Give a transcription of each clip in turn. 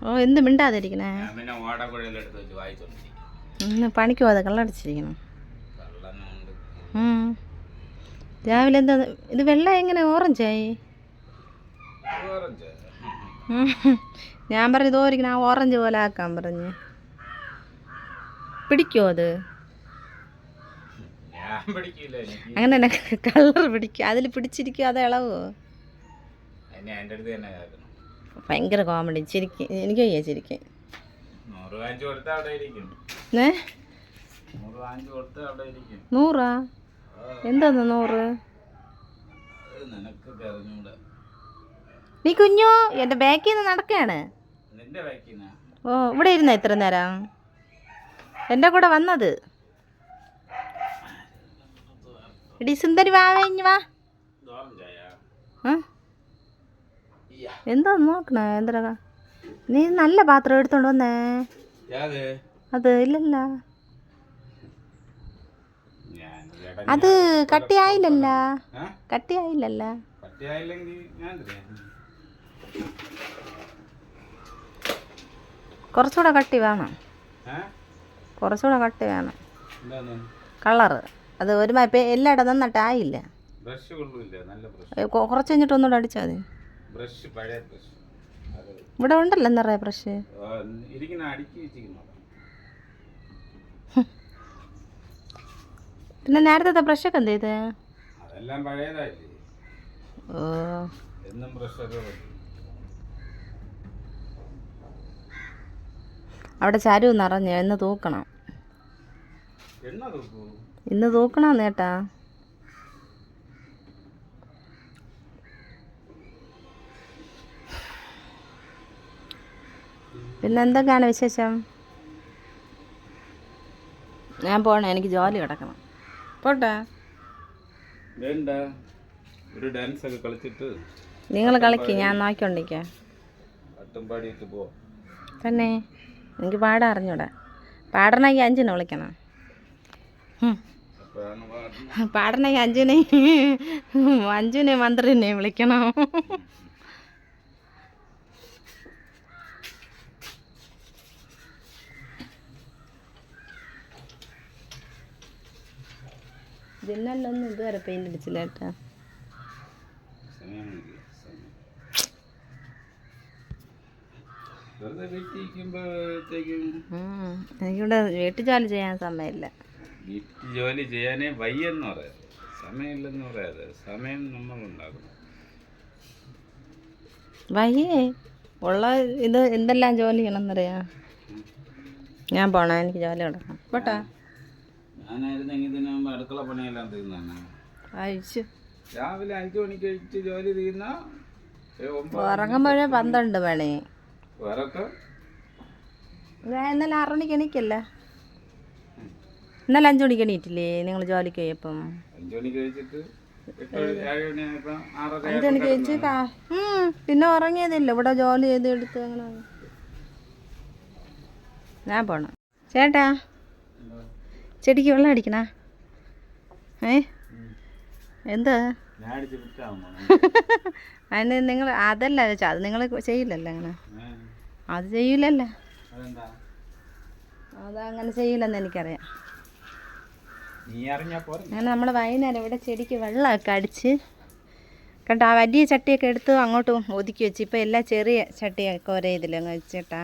ഓ എന്ത് മിണ്ടാതിരിക്കണേ? പണിക്ക് പോകാതെ കള്ളടിച്ചിരിക്കണം. രാവിലെ എന്താ ഇത്? വെള്ളം എങ്ങനെ ഓറഞ്ചായി? ഞാൻ പറഞ്ഞു ഇതോരിക്കണം, ആ ഓറഞ്ച് പോലെ ആക്കാൻ പറഞ്ഞ്. പിടിക്കുമോ അത്? അങ്ങനെ തന്നെ കളർ പിടിക്കും. അതിൽ പിടിച്ചിരിക്കും, അത് ഇളവോ? ഭയങ്കര കോമഡി. ചിരിക്കും, എനിക്ക് വയ്യ ചിരിക്കും. ഏ 100? എന്താന്ന് 100? നീ കുഞ്ഞോ എൻ്റെ ബാക്കിൽ നിന്ന് നടക്കുകയാണ്. ഓ ഇവിടെ ഇരുന്ന ഇത്ര നേരം എൻ്റെ കൂടെ വന്നത്. എടി സുന്ദരി വാങ്ങി വാ. എന്താ നോക്കണേ? എന്താ നീ നല്ല പാത്രം എടുത്തോണ്ട് വന്നേ. അത് ഇല്ലല്ല, അത് കട്ടിയായില്ലല്ല. കട്ടിയായില്ലല്ല. കുറച്ചുകൂടെ കട്ടി വേണം. കുറച്ചുകൂടെ കട്ടി വേണം. കളറ് അത് ഒരുമാതിരി എല്ലായിടം നന്നായിട്ടായില്ല. കുറച്ച് കഴിഞ്ഞിട്ട് ഒന്നുകൂടെ അടിച്ചാൽ മതി. ഇവിടെ ഉണ്ടല്ലോ നിറയെ ബ്രഷ്. പിന്നെ നേരത്തെ ബ്രഷൊക്കെ എന്ത് ചെയ്ത്? ഓ അവിടെ ചരു നിറഞ്ഞു. ഇന്ന് തൂക്കണം. ഇന്ന് തൂക്കണം നേട്ടാ. പിന്നെ എന്തൊക്കെയാണ് വിശേഷം? ഞാൻ പോണേ, എനിക്ക് ജോലി കിടക്കണം. പോട്ടെ. നിങ്ങൾ കളിക്ക്, ഞാൻ നോക്കിക്കൊണ്ടിരിക്കാം. തന്നെ എനിക്ക് പാടാൻ അറിഞ്ഞൂടാ. പാടണമെങ്കിൽ അഞ്ചിനെ വിളിക്കണം. പാടണമെങ്കിൽ അഞ്ചുനെ മന്ത്രിനെ വിളിക്കണം. ജനലൊന്നും ഇതുവരെ പെയിന്റ് അടിച്ചില്ല കേട്ടാ. എനിക്കിവിടെ വീട്ടു ജോലി ചെയ്യാൻ സമയമില്ല. ജോലി ചെയ്യാനേ വയ്യെന്ന് പറയാം. സമയമില്ലെന്ന് പറയാതെ സമയം നമ്മളുണ്ടാക്കണം. വയ്യേ ഉള്ള ഇത് എന്തെല്ലാം ജോലി ചെയ്യണമെന്നറിയാ. ഞാൻ പോണേ, എനിക്ക് ജോലി കിടക്കണം. പോട്ടാ. ഞാനായിരുന്നെങ്കിൽ ഇതിനാകുമ്പോ അടുക്കള പണിയെല്ലാം തീർന്നാണ്. അയച്ചു രാവിലെ 5 മണിക്ക് കഴിച്ച് ജോലി തീർന്ന ഉറങ്ങുമ്പോഴേ 12 മണി. വേറൊക്കെ ഞാൻ ഇന്നലെ 6 മണിക്ക് എണീക്കല്ല. ഇന്നലെ 5 മണിക്ക് എണീറ്റില്ലേ നിങ്ങൾ ജോലിക്ക് പോയപ്പം? 5 മണിക്ക് കഴിച്ചിട്ട് 5 മണിക്ക് കഴിച്ച് പിന്നെ ഉറങ്ങിയതില്ല. ഇവിടെ ജോലി ചെയ്ത് എടുത്ത് അങ്ങനെ ഞാൻ പോണം. ചേട്ടാ ചെടിക്ക് വെള്ളം അടിക്കണ? എന്താ അതിന് നിങ്ങൾ അതല്ല ചോദിച്ചാൽ അത് നിങ്ങൾ ചെയ്യില്ലല്ലോ അങ്ങനെ. അത് ചെയ്യില്ലല്ലോ, അതങ്ങനെ ചെയ്യില്ലെന്ന് എനിക്കറിയാം. അങ്ങനെ നമ്മൾ വൈകുന്നേരം ഇവിടെ ചെടിക്ക് വെള്ളമൊക്കെ അടിച്ച് കണ്ടോ. ആ വലിയ ചട്ടിയൊക്കെ എടുത്ത് അങ്ങോട്ടും ഒതുക്കി വെച്ച്. ഇപ്പോൾ എല്ലാം ചെറിയ ചട്ടിയൊക്കെ ഒരേ ഇതിലങ്ങ് വെച്ചിട്ടാ.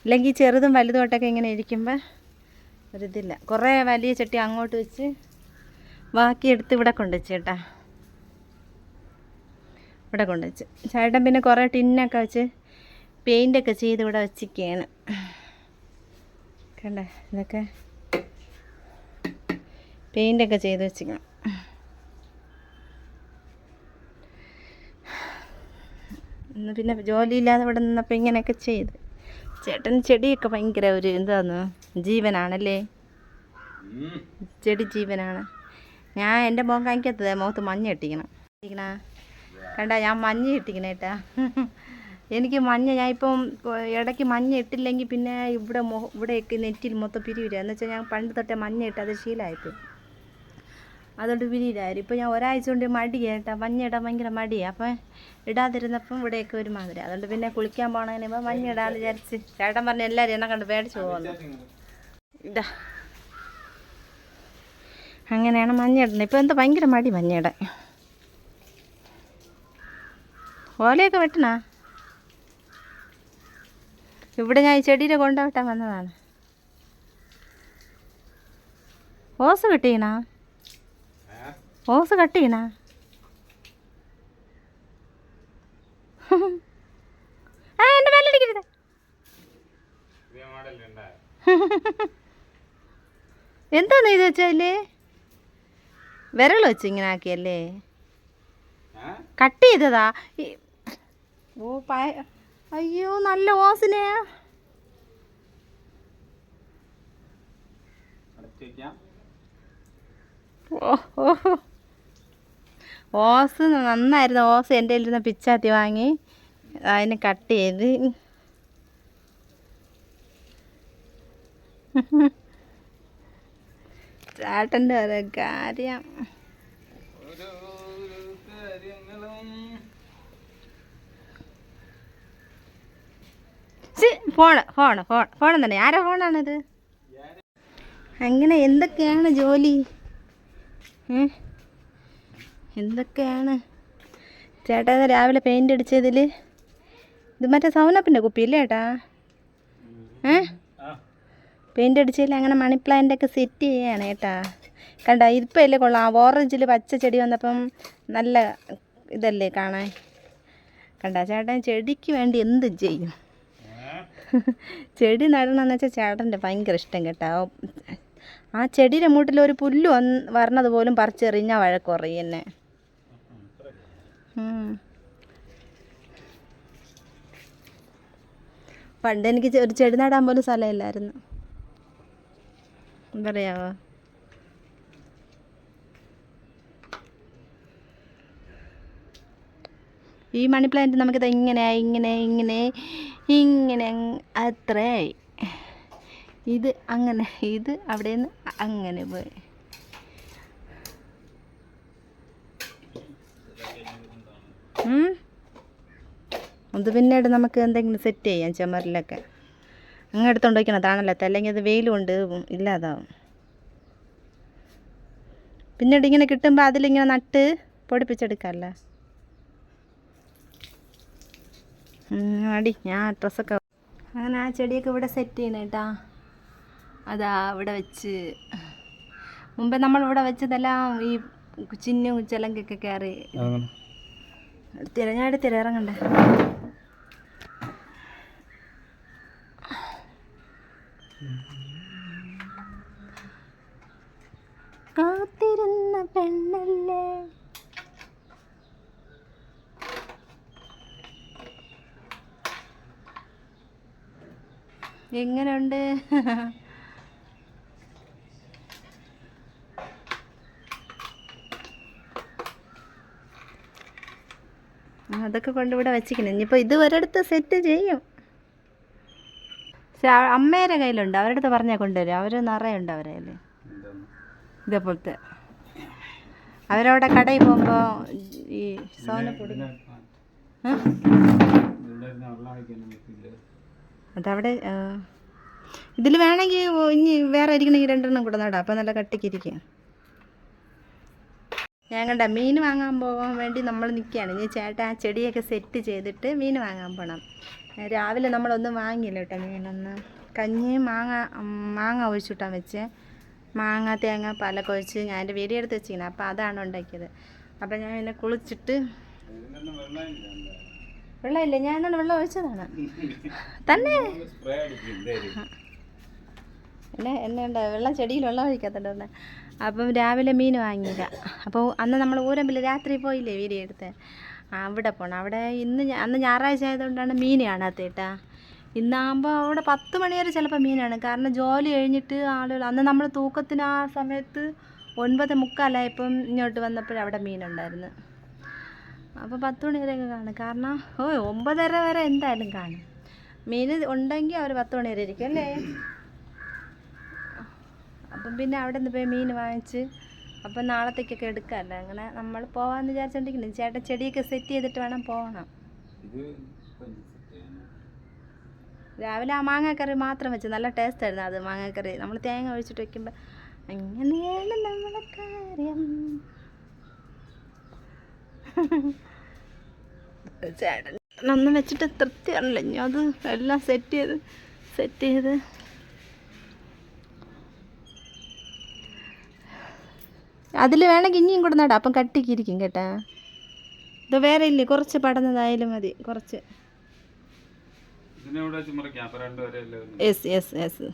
അല്ലെങ്കിൽ ചെറുതും വലുതുമായിട്ടൊക്കെ ഇങ്ങനെ ഇരിക്കുമ്പോൾ ഒരിതില്ല. കുറേ വലിയ ചട്ടി അങ്ങോട്ട് വെച്ച് ബാക്കി എടുത്ത് ഇവിടെ കൊണ്ടുവച്ച് ചേട്ടാ. ഇവിടെ കൊണ്ടുവച്ച് ചേട്ടൻ പിന്നെ കുറേ ടിന്നൊക്കെ വെച്ച് പെയിൻ്റൊക്കെ ചെയ്ത് ഇവിടെ വെച്ചിരിക്കുകയാണ്. കണ്ടേ, ഇതൊക്കെ പെയിൻ്റൊക്കെ ചെയ്ത് വെച്ചിരിക്കണം. ഇന്ന് പിന്നെ ജോലിയില്ലാതെ ഇവിടെ നിന്നപ്പോൾ ഇങ്ങനെയൊക്കെ ചെയ്ത്. ചേട്ടൻ ചെടിയൊക്കെ ഭയങ്കര ഒരു എന്താന്ന് ജീവനാണല്ലേ. ചെടി ജീവനാണ്. ഞാൻ എൻ്റെ മുഖം കാണിക്കത്തത് മുഖത്ത് മഞ്ഞ ഇട്ടിക്കണം. കണ്ട ഞാൻ മഞ്ഞ ഇട്ടിക്കണം കേട്ടാ. എനിക്ക് മഞ്ഞ, ഞാൻ ഇപ്പം ഇടയ്ക്ക് മഞ്ഞ ഇട്ടില്ലെങ്കിൽ പിന്നെ ഇവിടെയൊക്കെ നെറ്റിൽ മൊത്തം പിരിവില്ല. എന്ന് വെച്ചാൽ ഞാൻ പണ്ട് തൊട്ടേ മഞ്ഞ ഇട്ട് അത് ശീലമായിപ്പോയി. അതുകൊണ്ട് വിരിയിലായിരുന്നു. ഇപ്പോൾ ഞാൻ ഒരാഴ്ച കൊണ്ട് മടിയേട്ടാ, മഞ്ഞിടാൻ ഭയങ്കര മടിയാണ്. അപ്പം ഇടാതിരുന്നപ്പം ഇവിടെയൊക്കെ ഒരു മാതിരി. അതുകൊണ്ട് പിന്നെ കുളിക്കാൻ പോകണമെങ്കിൽ മഞ്ഞിടാന്ന് വിചാരിച്ച് ചേട്ടൻ പറഞ്ഞ് എല്ലാവരും എന്നെ കണ്ട് പേടിച്ച് പോകുന്നു. ഇതാ അങ്ങനെയാണ് മഞ്ഞിടുന്നത്. ഇപ്പോൾ എന്താ ഭയങ്കര മടി മഞ്ഞിടാൻ. ഓലയൊക്കെ വെട്ടണാ? ഇവിടെ ഞാൻ ഈ ചെടിയുടെ കൊണ്ടുവെട്ടാൻ വന്നതാണ്. ഓസ് കെട്ടിയണാ? ഓസ് കട്ടിയണാ? ആ എൻ്റെ മേലടിക്കരുത്. എന്താന്ന് ഇത് വെച്ചല്ലേ? വിരൽ വെച്ച് ഇങ്ങനെ ആക്കിയല്ലേ? കട്ട് ചെയ്തതാ? ഓ അയ്യോ നല്ല ഓസിനെയാ. ഓസ് നന്നായിരുന്നു. ഓസ് എൻ്റെ കയ്യിലിരുന്ന പിച്ചാത്തി വാങ്ങി അതിന് കട്ട് ചെയ്ത് ചേട്ടൻ്റെ ഓരോ കാര്യം. ഫോൺ തന്നെ. ആരാ ഫോണാണിത്? അങ്ങനെ എന്തൊക്കെയാണ് ജോലി? എന്തൊക്കെയാണ് ചേട്ടാ? രാവിലെ പെയിൻ്റ് അടിച്ചതിൽ ഇത് മറ്റേ സൗനപ്പിൻ്റെ കുപ്പിയില്ലേ ചേട്ടാ? പെയിൻ്റ് അടിച്ചതിൽ അങ്ങനെ മണി പ്ലാന്റൊക്കെ സെറ്റ് ചെയ്യാണ് ചേട്ടാ. കണ്ട ഇപ്പം അല്ലേ കൊള്ളാം. ഓറഞ്ചിൽ പച്ച ചെടി വന്നപ്പം നല്ല ഇതല്ലേ കാണാൻ. കണ്ട ചേട്ടൻ ചെടിക്ക് വേണ്ടി എന്ത് ചെയ്യും. ചെടി നടണമെന്ന് വെച്ചാൽ ചേട്ടൻ്റെ ഭയങ്കര ഇഷ്ടം കേട്ടോ. ആ ചെടിയുടെ മൂട്ടിൽ ഒരു പുല്ല് വരണത് പോലും പറിച്ചെറിഞ്ഞാൽ വഴക്ക് പറയും എന്നെ. പണ്ട് എനിക്ക് ഒരു ചെടി നടാൻ പോലും സ്ഥലമില്ലായിരുന്നു. പറയാവോ? ഈ മണി പ്ലാന്റ് നമുക്കിത് ഇങ്ങനെ ഇങ്ങനെ ഇങ്ങനെ ഇങ്ങനെ അത്രയായി. ഇത് അങ്ങനെ, ഇത് അവിടെ നിന്ന് അങ്ങനെ പോയി. അത് പിന്നീട് നമുക്ക് എന്തെങ്കിലും സെറ്റ് ചെയ്യാം. ചുമരിലൊക്കെ അങ്ങ് എടുത്തോണ്ട് വയ്ക്കണം തണലത്ത്, അല്ലെങ്കിൽ അത് വെയിൽ കൊണ്ട് ഇല്ലാതാവും. പിന്നീട് ഇങ്ങനെ കിട്ടുമ്പോൾ അതിലിങ്ങനെ നട്ട് പൊടിപ്പിച്ചെടുക്കാമല്ലോ. അടി ഞാൻ ഡ്രസ്സൊക്കെ അങ്ങനെ ആ ചെടിയൊക്കെ ഇവിടെ സെറ്റ് ചെയ്യണം കേട്ടാ. അതാ ഇവിടെ വെച്ച് മുമ്പേ നമ്മളിവിടെ വെച്ചതെല്ലാം ഈ ചിന്നും ചിലങ്കൊക്കെ കയറി ഞാൻ എടുത്തിര ഇറങ്ങണ്ടേ. കാത്തിരുന്ന പെണ്ണല്ലേ. എങ്ങനെയുണ്ട്? അതൊക്കെ കൊണ്ടിവിടെ വെച്ചിരിക്കണം. ഇനിയിപ്പോൾ ഇത് ഒരിടത്ത് സെറ്റ് ചെയ്യും. പക്ഷെ അമ്മേരെ കയ്യിലുണ്ട്, അവരുടെ അടുത്ത് പറഞ്ഞാൽ കൊണ്ടുവരും. അവർ നിറയുണ്ട് അവരെ കയ്യിൽ ഇതേപോലത്തെ. അവരവിടെ കടയിൽ പോകുമ്പോൾ ഈ സോനപ്പൊടി അതവിടെ ഇതിൽ വേണമെങ്കിൽ ഇനി വേറെ ഇരിക്കണമെങ്കിൽ രണ്ടെണ്ണം കൂടെ നടാം. അപ്പം നല്ല കട്ടിക്കിരിക്കും. ഞാൻ കണ്ട മീൻ വാങ്ങാൻ പോകാൻ വേണ്ടി നമ്മൾ നിൽക്കുകയാണ്. ഇനി ചേട്ടാ ആ ചെടിയൊക്കെ സെറ്റ് ചെയ്തിട്ട് മീൻ വാങ്ങാൻ പോകണം. രാവിലെ നമ്മളൊന്നും വാങ്ങിയില്ല കേട്ടോ മീനൊന്ന്. കഞ്ഞി മാങ്ങ ഒഴിച്ചിട്ടാണ് വെച്ചേ. മാങ്ങ തേങ്ങ പാലൊക്കെ ഒഴിച്ച് ഞാൻ എൻ്റെ വീഡിയോ എടുത്ത് വെച്ചിരിക്കണം. അപ്പോൾ അതാണ് ഉണ്ടാക്കിയത്. അപ്പം ഞാൻ എന്നെ കുളിച്ചിട്ട് വെള്ളമില്ല, ഞാൻ എന്താണ് വെള്ളം ഒഴിച്ചതാണ് തന്നെ. എന്നെ ഉണ്ട് വെള്ളം ചെടിയിൽ വെള്ളം ഒഴിക്കാത്തതുകൊണ്ട്. അപ്പം രാവിലെ മീൻ വാങ്ങിയില്ല. അപ്പോൾ അന്ന് നമ്മൾ ഊരമ്പിൽ രാത്രി പോയില്ലേ വീഡിയോ എടുത്ത്, അവിടെ പോകണം. അവിടെ അന്ന് ഞായറാഴ്ച ആയതുകൊണ്ടാണ് മീൻ കാണാത്തേട്ടാ. ഇന്നാകുമ്പോൾ അവിടെ 10 മണി വരെ ചിലപ്പോൾ മീനാണ്. കാരണം ജോലി കഴിഞ്ഞിട്ട് ആളുകൾ അന്ന് നമ്മൾ തൂക്കത്തിന് ആ സമയത്ത് 9:45 ഇങ്ങോട്ട് വന്നപ്പോഴും അവിടെ മീനുണ്ടായിരുന്നു. അപ്പോൾ 10 മണി വരെയൊക്കെ കാണും. കാരണം 9:30 വരെ എന്തായാലും കാണും. മീൻ ഉണ്ടെങ്കിൽ അവർ 10 മണി വരെ ഇരിക്കും അല്ലേ. അപ്പം പിന്നെ അവിടെ നിന്ന് പോയി മീൻ വാങ്ങിച്ച് അപ്പം നാളത്തേക്കൊക്കെ എടുക്കാമല്ലോ. അങ്ങനെ നമ്മൾ പോകാമെന്ന് വിചാരിച്ചോണ്ടിരിക്കുന്നു. ചേട്ടൻ ചെടിയൊക്കെ സെറ്റ് ചെയ്തിട്ട് വേണം പോകണം. ഇത് ഇപ്പം set ചെയ്യണം. രാവിലെ ആ മാങ്ങാക്കറി മാത്രം വെച്ച് നല്ല ടേസ്റ്റ് ആയിരുന്നു അത്. മാങ്ങാക്കറി നമ്മൾ തേങ്ങ ഒഴിച്ചിട്ട് വെക്കുമ്പോൾ അങ്ങനെയാണ് നമ്മളെ കാര്യം. ചേട്ടൻ ഒന്നും വെച്ചിട്ട് തൃപ്തിയാണല്ലോ. ഇനി അത് എല്ലാം സെറ്റ് ചെയ്ത് അതിൽ വേണമെങ്കിൽ ഇനിയും കൂടെ നടാം. അപ്പം കട്ടിക്കിരിക്കും കേട്ടാ. ഇത് വേറെ ഇല്ലേ, കുറച്ച് പടന്നതായാലും മതി. കുറച്ച് യെസ്.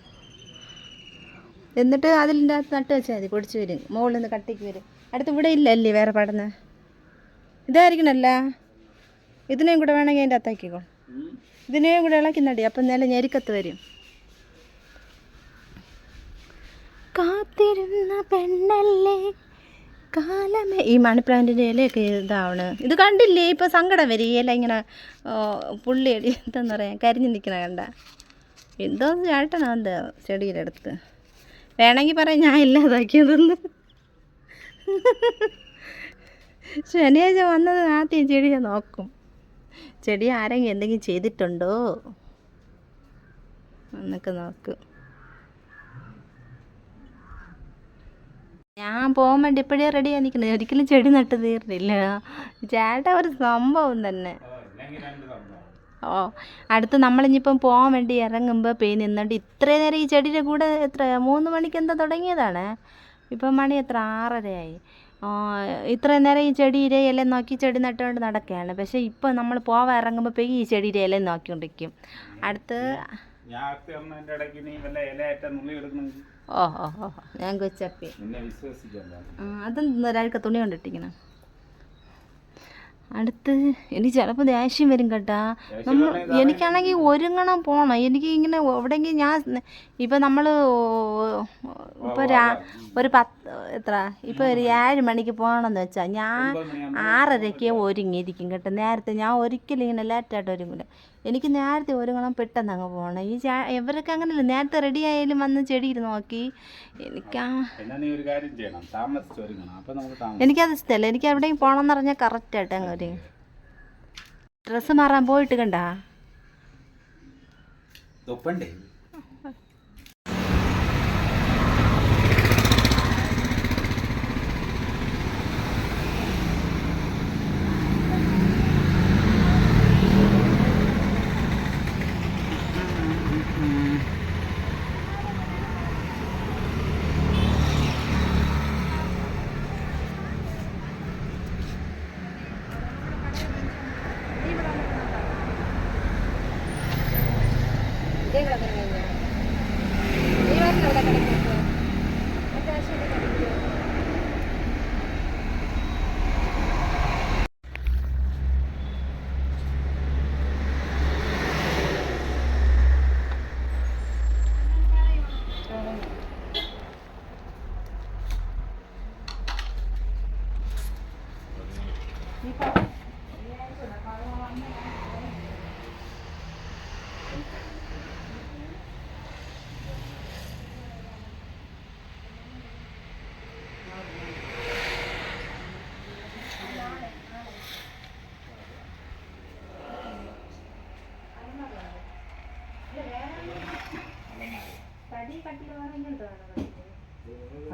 എന്നിട്ട് അതിൻ്റെ അകത്ത് നട്ട് വെച്ചാൽ മതി. പൊടിച്ച് വരും, മുകളിൽ നിന്ന് കട്ടിക്ക് വരും. അടുത്ത് ഇവിടെ ഇല്ല അല്ലേ വേറെ പടന്ന്. ഇതായിരിക്കണല്ല, ഇതിനെയും കൂടെ വേണമെങ്കിൽ അതിൻ്റെ അകത്താക്കിക്കോ. ഇതിനെയും കൂടെ ഇളക്കി നടി. അപ്പം നല്ല ഞെരുക്കത്ത് വരും. കാത്തിരുന്ന പെണ്ണല്ലേ കാലമേ. ഈ മണിപ്ലാന്റിൻ്റെ ഇലയൊക്കെ ഇതാവണ്. ഇത് കണ്ടില്ലേ, ഇപ്പോൾ സങ്കടം വരും. ഈ ഇല ഇങ്ങനെ പുള്ളിയടി എന്താന്ന് പറയാൻ കരിഞ്ഞ് നിൽക്കണ കണ്ട. എന്തോന്ന് ചേട്ടനാ എന്താ ചെടിയുടെ അടുത്ത്. വേണമെങ്കിൽ പറയാം ഞാൻ ഇല്ലാതാക്കിയതെന്ന്. ശനിയാഴ്ച വന്നത് ആദ്യം ചെടിയെ നോക്കും. ചെടി ആരെങ്കിലും എന്തെങ്കിലും ചെയ്തിട്ടുണ്ടോ എന്നൊക്കെ നോക്കും. ഞാൻ പോകാൻ വേണ്ടി ഇപ്പോഴേ റെഡിയായി നിൽക്കുന്നത്. ഒരിക്കലും ചെടി നട്ട് തീർന്നില്ല. ചേട്ടാ ഒരു സംഭവം തന്നെ. അടുത്ത് നമ്മളിനിയിപ്പം പോകാൻ വേണ്ടി ഇറങ്ങുമ്പോൾ നിന്നിട്ട് ഇത്രയും നേരം ഈ ചെടിയുടെ കൂടെ 3 മണിക്ക് എന്താ തുടങ്ങിയതാണ്. ഇപ്പം മണി 6:30 ഇത്രയും നേരം ഈ ചെടിയുടെ ഇല നോക്കി ചെടി നട്ടുകൊണ്ട് നടക്കുകയാണ്. പക്ഷേ ഇപ്പം നമ്മൾ പോകാൻ ഇറങ്ങുമ്പോൾ ഈ ചെടിയുടെ ഇല നോക്കിക്കൊണ്ടിരിക്കും. അടുത്ത് ഞാൻ കൊച്ചപ്പി അതെന്താ ഒരാൾക്ക് തുണി കൊണ്ടിട്ടിക്കണം. അടുത്ത് എനിക്ക് ചിലപ്പോൾ ദേഷ്യം വരും കേട്ടാ. എനിക്കാണെങ്കിൽ ഒരുങ്ങണം പോകണം. എനിക്ക് ഇങ്ങനെ എവിടെയെങ്കിലും ഞാൻ ഇപ്പം നമ്മൾ ഇപ്പോൾ ഒരു 7 മണിക്ക് പോകണമെന്ന് വെച്ചാൽ ഞാൻ 6:30 ഒരുങ്ങിയിരിക്കും കേട്ടോ. നേരത്തെ ഞാൻ ഒരിക്കലും ഇങ്ങനെ ലേറ്റായിട്ട് ഒരുങ്ങില്ല. എനിക്ക് നേരത്തെ ഒരുങ്ങണം, പെട്ടെന്ന് അങ്ങ് പോകണം. ഈ ഇവരൊക്കെ അങ്ങനെയല്ല, നേരത്തെ റെഡി ആയാലും വന്ന് ചെടിയിൽ നോക്കി. എനിക്കത് ഇഷ്ടമല്ല. എനിക്ക് എവിടെയും പോകണമെന്ന് പറഞ്ഞാൽ കറക്റ്റായിട്ട് അങ്ങ് ഒരു ഡ്രസ്സ് മാറാൻ പോയിട്ട് കണ്ടാ.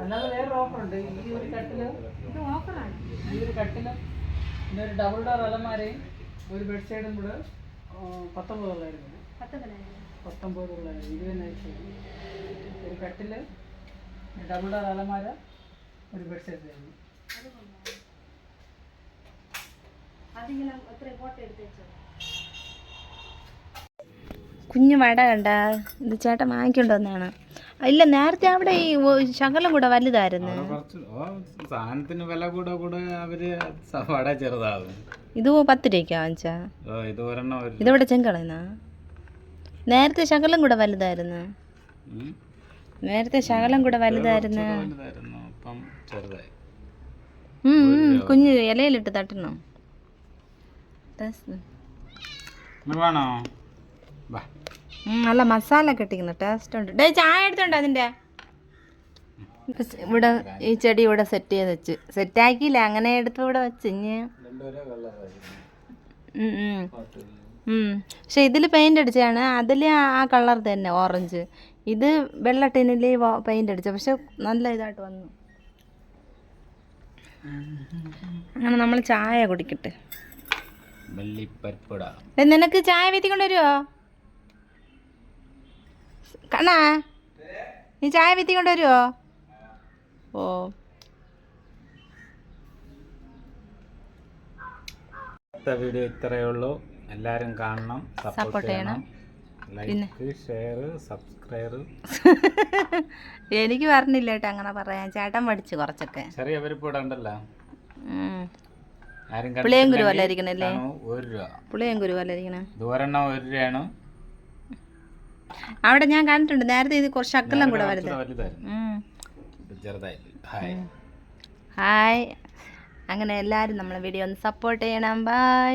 അല്ലാതെ വേറെ ഓഫറുണ്ട്. ഈ ഒരു കട്ടില് പിന്നെ ഒരു ഡബിൾ ഡോർ അലമാരയും ഒരു ബെഡ് സൈഡും കൂടെ 19,000. 20,000 ഒരു കട്ടില്, ഡബിൾ ഡോർ അലമാര, ഒരു ബെഡ് സൈഡ് ആയിരുന്നു. കുഞ്ഞു വട കണ്ട. ഇത് ചേട്ടൻ വാങ്ങിക്കൊണ്ടുവന്നാണ്. ഇല്ല, നേരത്തെ അവിടെ ഈ ശകലം കൂടെ വലുതായിരുന്നു. സാധനത്തിന് വില കൂടെ അവര് വട ചെറുതാകും. ഇത് 10 രൂപയ്ക്കാ വാങ്ങിച്ചാ. ഇതെവിടെ ചെങ്കളന്നാ. നേരത്തെ ശകലം കൂടെ വലുതായിരുന്നു. കുഞ്ഞ് ഇലയിലിട്ട് തട്ടണം. നല്ല മസാല ഒക്കെ ഇട്ടിരിക്കുന്നു. ടേസ്റ്റ് ഉണ്ട്. ചായ എടുത്തോണ്ടോ അതിൻ്റെ? ഇവിടെ ഈ ചെടി ഇവിടെ സെറ്റ് ചെയ്ത് വെച്ച് സെറ്റാക്കിയില്ല, അങ്ങനെ എടുത്ത് ഇവിടെ വെച്ച് ഇനി. പക്ഷെ ഇതിൽ പെയിൻ്റ് അടിച്ചതാണ്, അതിൽ ആ കളർ തന്നെ ഓറഞ്ച്. ഇത് വെള്ള ടിന്നിൽ പെയിൻ്റ് അടിച്ച, പക്ഷെ നല്ല ഇതായിട്ട് വന്നു. അങ്ങനെ നമ്മൾ ചായ കുടിക്കട്ടെ. നിനക്ക് ചായ വീത്തി കൊണ്ടുവരുമോ കണ്ണാ? നീ ചായ വീത്തി കൊണ്ടുവരുമോ? ഓ വീഡിയോ ഇത്രയേ ഉള്ളൂ. എല്ലാവരും കാണണം, സപ്പോർട്ട് ചെയ്യണം. Like, share, subscribe. എനിക്ക് പറഞ്ഞില്ല കേട്ടോ അങ്ങനെ പറയാൻ, ചേട്ടൻ പഠിച്ചു കുറച്ചൊക്കെ. ചെറിയ പരിപ്പിടണ്ടല്ലോ. പുളിയും കുരുവല്ല ഇരിക്കണല്ലേ? 1 രൂപ. പുളിയും കുരുവല്ല ഇരിക്കണ. ദൂരെണ്ണം 1 രൂപയാണ്. അവിടെ ഞാൻ കണ്ടിട്ടുണ്ട് നേരത്തെ, ഇത് കുറച്ച് ശക്കലം കൂടെ ഹായ്. അങ്ങനെ എല്ലാവരും നമ്മളെ വീഡിയോ ഒന്ന് സപ്പോർട്ട് ചെയ്യണം. ബൈ.